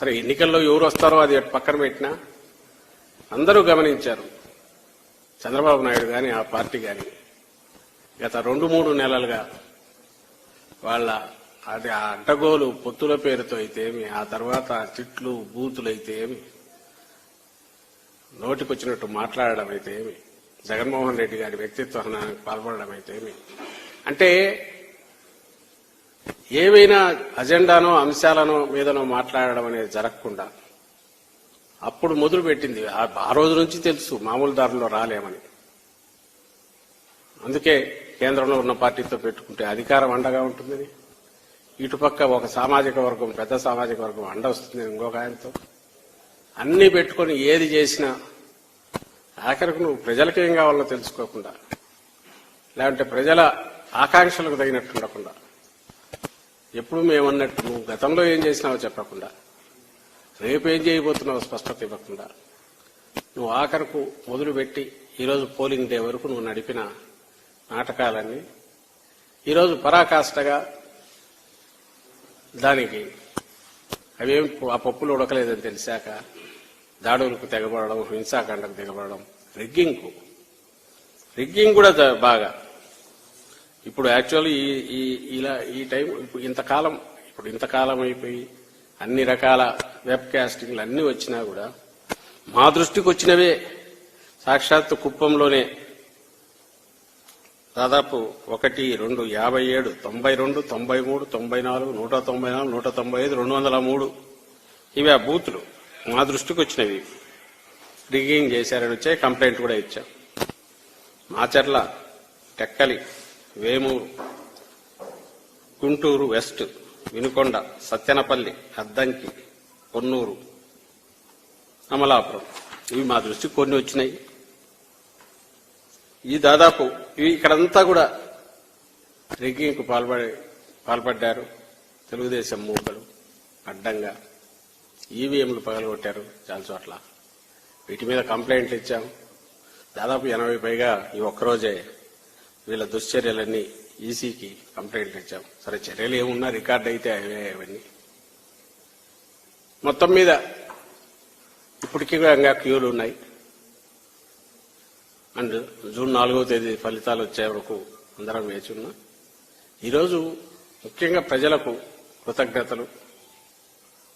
సరే, ఎన్నికల్లో ఎవరు వస్తారో అది పక్కన పెట్టినా అందరూ గమనించారు. చంద్రబాబు నాయుడు కానీ ఆ పార్టీ కానీ గత 2-3 నెలలుగా వాళ్ళ అది ఆ అడ్డగోలు పొత్తుల పేరుతో అయితే ఏమి, ఆ తర్వాత చిట్లు బూతులు అయితే ఏమి, నోటికొచ్చినట్టు మాట్లాడడం అయితే ఏమి, జగన్మోహన్ రెడ్డి గారి వ్యక్తిత్వ హననానికి పాల్పడడం అయితే ఏమి, అంటే ఏవైనా అజెండానో అంశాలనో మీదనో మాట్లాడడం అనేది జరగకుండా అప్పుడు మొదలు పెట్టింది. ఆ రోజు నుంచి తెలుసు మామూలు దారిలో రాలేమని. అందుకే కేంద్రంలో ఉన్న పార్టీతో పెట్టుకుంటే అధికారం అండగా ఉంటుందని, ఇటుపక్క ఒక సామాజిక వర్గం, పెద్ద సామాజిక వర్గం అండ వస్తుంది ఇంకొక ఆయనతో, అన్ని పెట్టుకొని ఏది చేసినా ఆఖరికి నువ్వు ప్రజలకేం కావాలో తెలుసుకోకుండా, లేదంటే ప్రజల ఆకాంక్షలకు తగినట్టు ఉండకుండా, ఎప్పుడు మేమన్నట్టు నువ్వు గతంలో ఏం చేసినావో చెప్పకుండా, రేపు ఏం చేయబోతున్నావో స్పష్టత ఇవ్వకుండా, నువ్వు ఆఖరకు మొదలుపెట్టి ఈరోజు పోలింగ్ డే వరకు నువ్వు నడిపిన నాటకాలన్నీ ఈరోజు పరాకాష్ఠగా దానికి అవేం ఆ పప్పులు ఉడకలేదని తెలిసాక దాడులకు తెగబడడం, హింసాకాండకు తెగబడడం, రిగ్గింగ్ కూడా బాగా. ఇప్పుడు యాక్చువల్లీ ఈ టైం ఇప్పుడు ఇంతకాలం అయిపోయి అన్ని రకాల వెబ్ కాస్టింగ్లు అన్ని వచ్చినా కూడా మా దృష్టికి వచ్చినవే సాక్షాత్తు కుప్పంలోనే దాదాపు 1, 2, 57, 92, 93, 94, 194, 195, 203 ఇవి ఆ బూతులు మా దృష్టికి వచ్చినవి. రిగ్గింగ్ చేశారని వచ్చే కంప్లైంట్ కూడా ఇచ్చాం. మాచర్ల, టెక్కలి, వేమూరు, గుంటూరు వెస్ట్, వినుకొండ, సత్యనపల్లి, అద్దంకి, పొన్నూరు, అమలాపురం ఇవి మా దృష్టికి కొన్ని వచ్చినాయి. ఈ దాదాపు ఇక్కడంతా కూడా రిగ్గింగ్కు పాల్పడ్డారు. తెలుగుదేశం మూకలు అడ్డంగా ఈవీఎంలు పగలగొట్టారు చాలా చోట్ల. వీటి మీద కంప్లైంట్లు ఇచ్చాం. దాదాపు 80 పైగా ఈ ఒక్కరోజే వీళ్ళ దుశ్చర్యలన్నీ ఈసీకి కంప్లైంట్లు ఇచ్చాం. సరే, చర్యలు ఏమున్నా రికార్డు అయితే అవన్నీ మొత్తం మీద ఇప్పటికీ ఇంకా క్యూలు ఉన్నాయి. అండ్ జూన్ 4వ తేదీ ఫలితాలు వచ్చే వరకు అందరం వేచి ఉన్నా. ఈరోజు ముఖ్యంగా ప్రజలకు కృతజ్ఞతలు.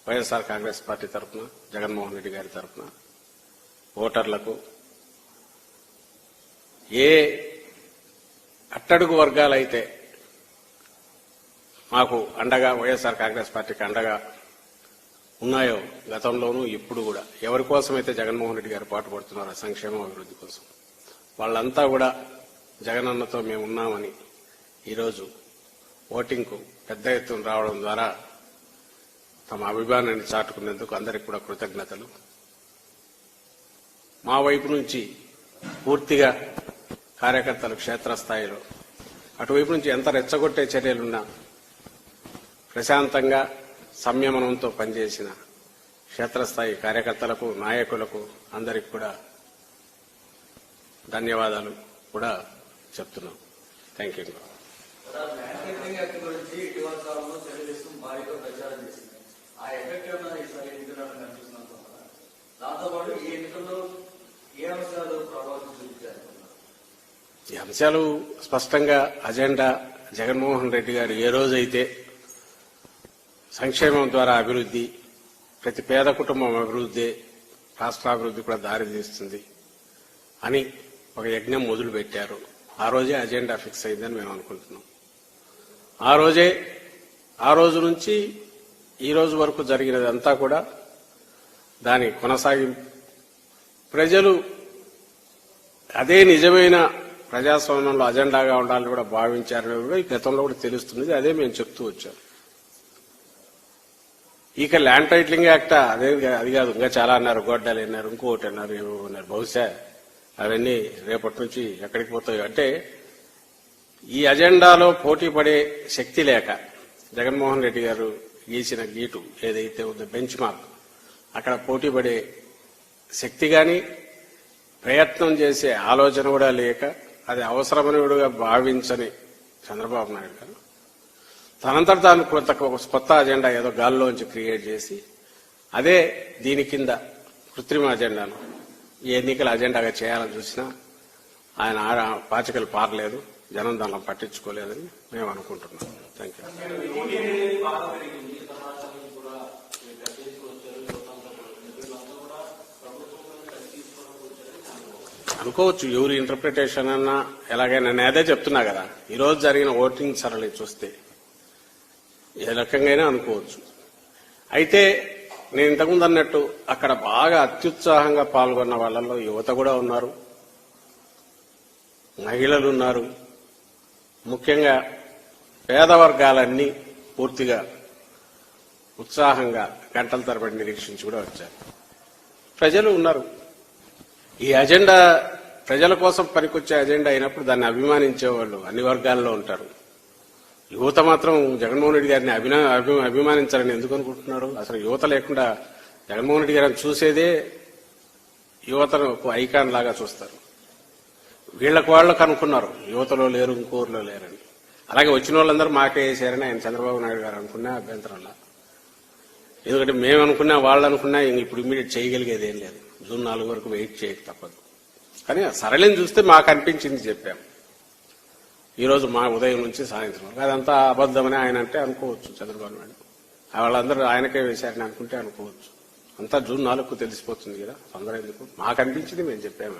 వైఎస్ఆర్ కాంగ్రెస్ పార్టీ తరఫున, జగన్మోహన్ రెడ్డి గారి తరఫున ఓటర్లకు, ఏ అట్టడుగు వర్గాలైతే మాకు అండగా, వైఎస్ఆర్ కాంగ్రెస్ పార్టీకి అండగా ఉన్నాయో గతంలోనూ ఇప్పుడు కూడా, ఎవరి కోసమైతే జగన్మోహన్ రెడ్డి గారు పాటుపడుతున్నారో సంక్షేమం అభివృద్ధి కోసం, వాళ్ళంతా కూడా జగనన్నతో మేము ఉన్నామని ఈరోజు ఓటింగ్కు పెద్ద ఎత్తున రావడం ద్వారా తమ అభిమానాన్ని చాటుకునేందుకు అందరికీ కూడా కృతజ్ఞతలు. మా వైపు నుంచి పూర్తిగా కార్యకర్తలు క్షేత్రస్థాయిలో, అటువైపు నుంచి ఎంత రెచ్చగొట్టే చర్యలున్నా ప్రశాంతంగా సంయమనంతో పనిచేసిన క్షేత్రస్థాయి కార్యకర్తలకు, నాయకులకు అందరికీ కూడా ధన్యవాదాలు కూడా చెప్తున్నాం. Thank you. ఈ అంశాలు స్పష్టంగా అజెండా జగన్మోహన్ రెడ్డి గారు ఏ రోజైతే సంక్షేమం ద్వారా అభివృద్ధి, ప్రతి పేద కుటుంబం అభివృద్ధి, రాష్ట్రాభివృద్ధి కూడా దారితీస్తుంది అని ఒక యజ్ఞం మొదలు పెట్టారు, ఆ రోజే అజెండా ఫిక్స్ అయిందని మేము అనుకుంటున్నాం. ఆ రోజు నుంచి ఈ రోజు వరకు జరిగినదంతా కూడా దాని కొనసాగింపు. ప్రజలు అదే నిజమైన ప్రజాస్వామ్యంలో అజెండాగా ఉండాలని కూడా భావించారని కూడా ఈ గతంలో కూడా తెలుస్తుంది. అదే మేము చెప్తూ వచ్చాం. ఇక ల్యాండ్ టైటిలింగ్ యాక్ట్ అది కాదు, ఇంకా చాలా అన్నారు, గొడ్డలు అన్నారు, ఇంకోటి అన్నారు, ఏమో అన్నారు. బహుశా అవన్నీ రేపటి నుంచి ఎక్కడికి పోతాయో. అంటే ఈ అజెండాలో పోటీ పడే శక్తి లేక జగన్మోహన్ రెడ్డి గారు గీసిన గీటు ఏదైతే ఉందో బెంచ్ మార్క్, అక్కడ పోటీ పడే శక్తి కానీ ప్రయత్నం చేసే ఆలోచన కూడా లేక, అది అవసరమనిగా భావించని చంద్రబాబు నాయుడు గారు తనంతట తాను కొత్త అజెండా ఏదో గాల్లోంచి క్రియేట్ చేసి అదే దీని కింద కృత్రిమ అజెండాను ఈ ఎన్నికల అజెండాగా చేయాలని చూసినా ఆయన పాచికలు పారలేదు, జనం దానిలో పట్టించుకోలేదని మేము అనుకుంటున్నాం. Thank you. అనుకోవచ్చు ఎవరి ఇంటర్ప్రిటేషన్ అన్నా ఎలాగైనా, నేను అదే చెప్తున్నా కదా, ఈరోజు జరిగిన ఓటింగ్ సరళి చూస్తే ఏ రకంగా అనుకోవచ్చు. అయితే నేను ఇంతకుముందు అన్నట్టు అక్కడ బాగా అత్యుత్సాహంగా పాల్గొన్న వాళ్ళల్లో యువత కూడా ఉన్నారు, మహిళలు ఉన్నారు, ముఖ్యంగా పేద వర్గాలన్నీ పూర్తిగా ఉత్సాహంగా గంటల తరబడి నిరీక్షించి కూడా వచ్చారు. ప్రజలు ఉన్నారు. ఈ అజెండా ప్రజల కోసం పనికొచ్చే అజెండా అయినప్పుడు దాన్ని అభిమానించే వాళ్ళు అన్ని వర్గాల్లో ఉంటారు. యువత మాత్రం జగన్మోహన్ రెడ్డి గారిని అభిమానించాలని ఎందుకు అనుకుంటున్నారు? అసలు యువత లేకుండా జగన్మోహన్ రెడ్డి గారిని చూసేదే యువతను ఐకాన్ లాగా చూస్తారు. వాళ్ళకు అనుకున్నారు యువతలో లేరు, ఇంకోరులో లేరని. అలాగే వచ్చిన వాళ్ళందరూ మాకే వేసారని ఆయన చంద్రబాబు నాయుడు గారు అనుకున్నా అభ్యంతరంలా. ఎందుకంటే మేము అనుకున్నా వాళ్ళు అనుకున్నా ఇప్పుడు ఇమ్మీడియట్ చేయగలిగేది ఏం లేదు. జూన్ 4 వరకు వెయిట్ చేయక తప్పదు. కానీ సరళిని చూస్తే మాకు అనిపించింది చెప్పాం. ఈరోజు మా ఉదయం నుంచి సాయంత్రం వరకు అదంతా అబద్దమని ఆయన అంటే అనుకోవచ్చు. చంద్రబాబు నాయుడు వాళ్ళందరూ ఆయనకే వేశారని అనుకుంటే అనుకోవచ్చు. అంతా జూన్ 4కు తెలిసిపోతుంది కదా, తొందర ఎందుకు? మాకు అనిపించింది మేము చెప్పాము.